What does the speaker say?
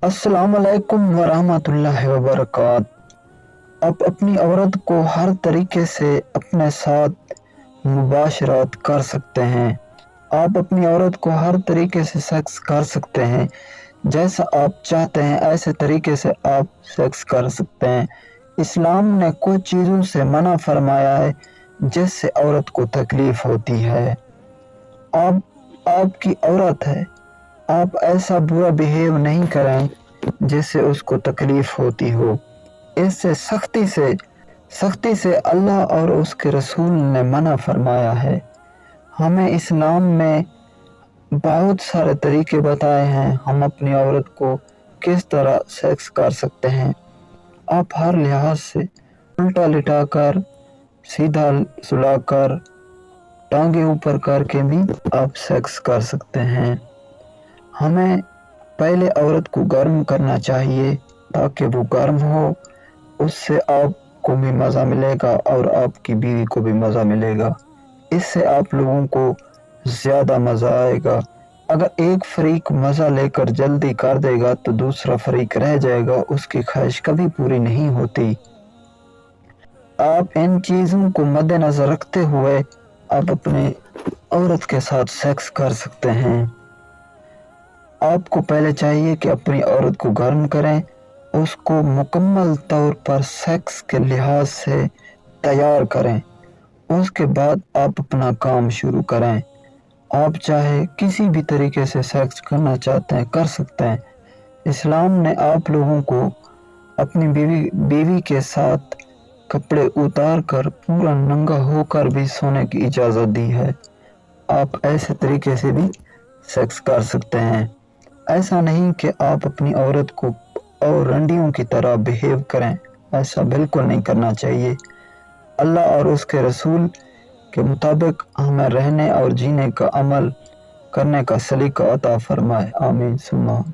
السلام علیکم ورحمۃ اللہ وبرکاتہ۔ آپ اپنی عورت کو ہر طریقے سے اپنے ساتھ مباشرت کر سکتے ہیں۔ آپ اپنی عورت کو ہر طریقے سے سیکس کر سکتے ہیں، جیسا آپ چاہتے ہیں ایسے طریقے سے آپ سیکس کر سکتے ہیں۔ اسلام نے کچھ چیزوں سے منع فرمایا ہے جس سے عورت کو تکلیف ہوتی ہے۔ آپ کی عورت ہے، آپ ایسا برا بیہیو نہیں کریں جس سے اس کو تکلیف ہوتی ہو۔ اس سے سختی سے اللہ اور اس کے رسول نے منع فرمایا ہے۔ ہمیں اسلام میں بہت سارے طریقے بتائے ہیں ہم اپنی عورت کو کس طرح سیکس کر سکتے ہیں۔ آپ ہر لحاظ سے الٹا لٹا کر، سیدھا سلا کر، ٹانگیں اوپر کر کے بھی آپ سیکس کر سکتے ہیں۔ ہمیں پہلے عورت کو گرم کرنا چاہیے تاکہ وہ گرم ہو، اس سے آپ کو بھی مزہ ملے گا اور آپ کی بیوی کو بھی مزہ ملے گا۔ اس سے آپ لوگوں کو زیادہ مزہ آئے گا۔ اگر ایک فریق مزہ لے کر جلدی کر دے گا تو دوسرا فریق رہ جائے گا، اس کی خواہش کبھی پوری نہیں ہوتی۔ آپ ان چیزوں کو مد نظر رکھتے ہوئے آپ اپنے عورت کے ساتھ سیکس کر سکتے ہیں۔ آپ کو پہلے چاہیے کہ اپنی عورت کو گرم کریں، اس کو مکمل طور پر سیکس کے لحاظ سے تیار کریں۔ اس کے بعد آپ اپنا کام شروع کریں۔ آپ چاہے کسی بھی طریقے سے سیکس کرنا چاہتے ہیں کر سکتے ہیں۔ اسلام نے آپ لوگوں کو اپنی بیوی کے ساتھ کپڑے اتار کر پورا ننگا ہو کر بھی سونے کی اجازت دی ہے۔ آپ ایسے طریقے سے بھی سیکس کر سکتے ہیں۔ ایسا نہیں کہ آپ اپنی عورت کو اور رنڈیوں کی طرح بیہیو کریں، ایسا بالکل نہیں کرنا چاہیے۔ اللہ اور اس کے رسول کے مطابق ہمیں رہنے اور جینے کا عمل کرنے کا سلیقہ عطا فرمائے، آمین ثم آمین۔